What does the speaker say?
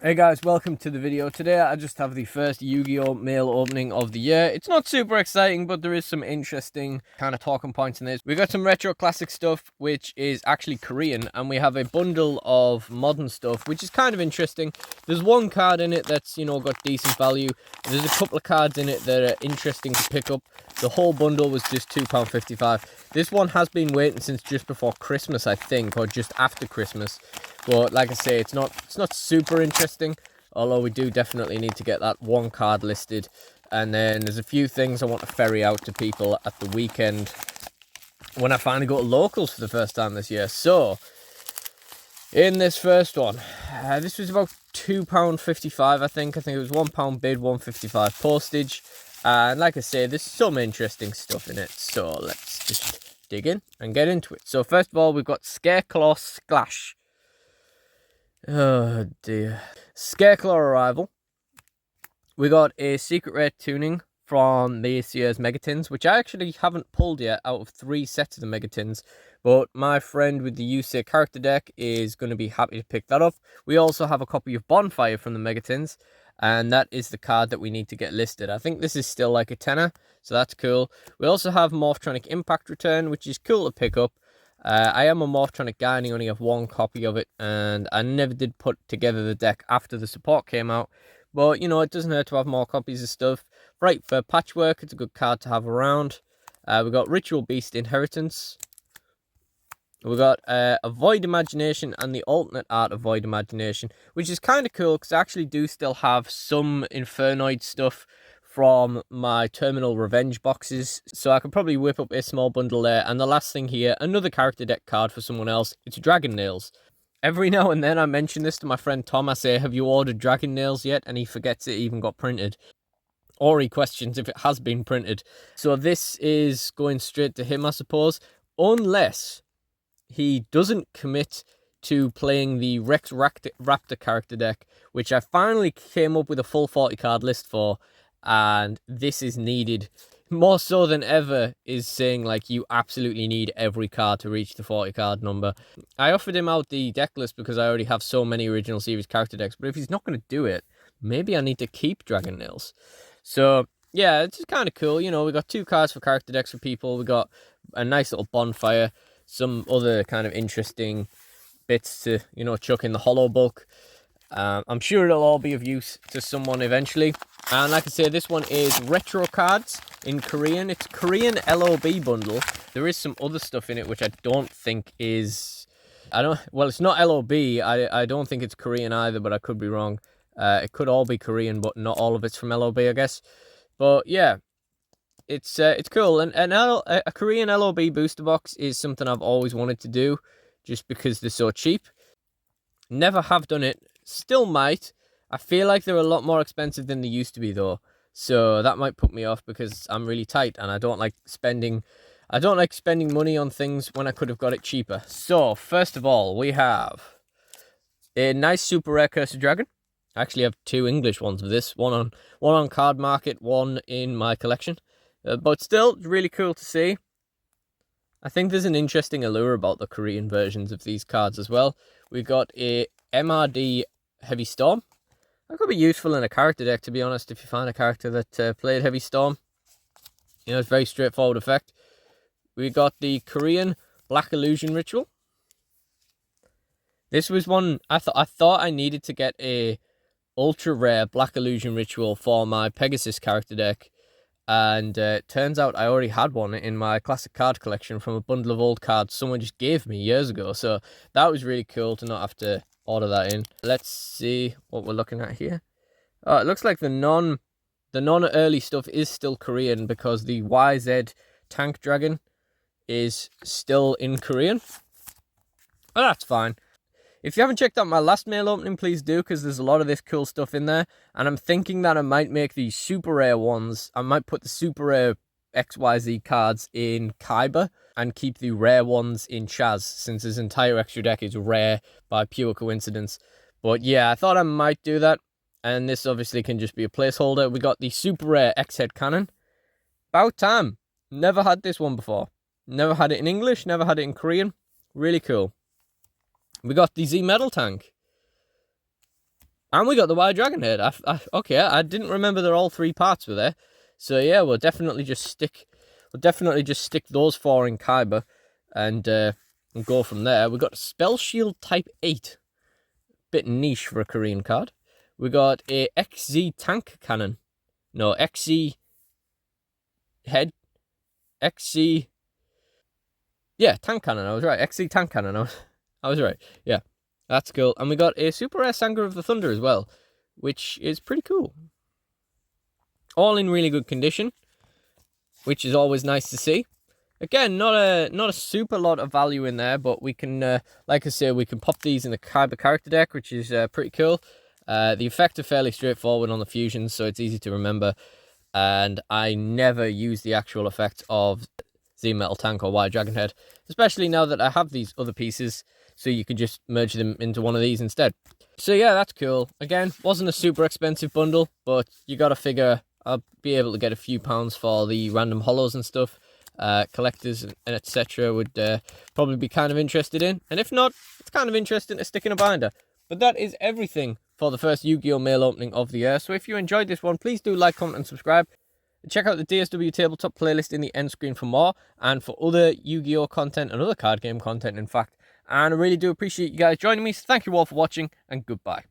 Hey guys, welcome to the video. Today I just have the first Yu-Gi-Oh mail opening of the year. It's not super exciting, but there is some interesting kind of talking points in this. We got some retro classic stuff, which is actually Korean, and we have a bundle of modern stuff, which is kind of interesting. There's one card in it that's, got decent value. There's a couple of cards in it that are interesting to pick up. The whole bundle was just £2.55. This one has been waiting since just before Christmas, I think, or just after Christmas. But like I say, it's not super interesting, although we do definitely need to get that one card listed. And then there's a few things I want to ferry out to people at the weekend when I finally go to locals for the first time this year. So, in this first one, this was about £2.55, I think. I think it was £1 bid, £1.55 postage. And like I say, there's some interesting stuff in it. So, let's just dig in and get into it. So, first of all, we've got Scareclaw Splash. Oh dear. Scareclaw Arrival. We got a secret rare tuning from this year's Megatins, which I actually haven't pulled yet out of 3 sets of the Megatins. But my friend with the Yugioh character deck is going to be happy to pick that up. We also have a copy of Bonfire from the Megatins, and that is the card that we need to get listed. I think this is still like a tenner, so that's cool. We also have Morphtronic Impact Return, which is cool to pick up. I am a Morphtronic guy and I only have 1 copy of it, and I never did put together the deck after the support came out. But, it doesn't hurt to have more copies of stuff. Right, for Patchwork, it's a good card to have around. We got Ritual Beast Inheritance. We got a Void Imagination and the alternate art of Void Imagination, which is kind of cool because I actually do still have some Infernoid stuff from my Terminal Revenge boxes, so I could probably whip up a small bundle there. And the last thing here, another character deck card for someone else. It's Dragon Nails. Every now and then I mention this to my friend Tom. I say, have you ordered Dragon Nails yet? And he forgets it even got printed. Or he questions if it has been printed. So this is going straight to him, I suppose. Unless he doesn't commit to playing the Rex Raptor character deck, which I finally came up with a full 40 card list for. And this is needed more so than ever, is saying like you absolutely need every card to reach the 40 card number. I offered him out the deck list because I already have so many original series character decks, but if he's not going to do it, maybe I need to keep Dragon Nails. So yeah, it's just kind of cool. We got 2 cards for character decks for people. We got a nice little Bonfire, some other kind of interesting bits to chuck in the hollow bulk. I'm sure it'll all be of use to someone eventually. And like I say, this one is Retro Cards in Korean. It's Korean LOB bundle. There is some other stuff in it which I don't think is... Well, it's not LOB. I don't think it's Korean either, but I could be wrong. It could all be Korean, but not all of it's from LOB, I guess. But yeah, it's cool. And a Korean LOB booster box is something I've always wanted to do, just because they're so cheap. Never have done it. Still might. I feel like they're a lot more expensive than they used to be, though. So that might put me off because I'm really tight and I don't like spending money on things when I could have got it cheaper. So, first of all, we have a nice super rare Cursed Dragon. I actually have 2 English ones of this. One on Card Market, one in my collection. But still, really cool to see. I think there's an interesting allure about the Korean versions of these cards as well. We've got a MRD Heavy Storm. That could be useful in a character deck, to be honest, if you find a character that played Heavy Storm. It's a very straightforward effect. We got the Korean Black Illusion Ritual. This was one I thought I needed to get a ultra rare Black Illusion Ritual for my Pegasus character deck. And it turns out I already had one in my classic card collection from a bundle of old cards someone just gave me years ago. So that was really cool to not have to order that in. Let's see what we're looking at here. Oh, it looks like the non-early stuff is still Korean because the YZ Tank Dragon is still in Korean. Oh, that's fine. If you haven't checked out my last mail opening, please do, because there's a lot of this cool stuff in there. And I'm thinking that I might make these super rare ones. I might put the super rare XYZ cards in Kaiba and keep the rare ones in Chaz, since his entire extra deck is rare by pure coincidence. But yeah, I thought I might do that. And this obviously can just be a placeholder. We got the super rare X-Head Cannon. About time. Never had this one before. Never had it in English, never had it in Korean. Really cool. We got the Z Metal Tank. And we got the White Dragon head. Okay, I didn't remember that all 3 parts were there. So yeah, we'll definitely just stick those 4 in Kyber and go from there. We got Spell Shield Type 8. Bit niche for a Korean card. We got a XZ Tank Cannon. No, XZ Head. XZ... Yeah, Tank Cannon, I was right. XZ Tank Cannon, I was right. Yeah, that's cool. And we got a Super Rare Sanger of the Thunder as well, which is pretty cool. All in really good condition, which is always nice to see. Again, not a super lot of value in there, but we can, like I say, we can pop these in the Kyber character deck, which is pretty cool. The effects are fairly straightforward on the fusions, so it's easy to remember. And I never use the actual effect of Z Metal Tank or White Dragon Head, especially now that I have these other pieces, so you can just merge them into one of these instead. So yeah, that's cool. Again, wasn't a super expensive bundle, but you gotta figure I'll be able to get a few pounds for the random hollows and stuff. Collectors and etc. would probably be kind of interested in, and if not, it's kind of interesting to stick in a binder. But that is everything for the first Yu-Gi-Oh mail opening of the year. So if you enjoyed this one, please do like, comment and subscribe. Check out the DSW Tabletop playlist in the end screen for more, and for other Yu-Gi-Oh content and other card game content, in fact. And I really do appreciate you guys joining me, so thank you all for watching, and goodbye.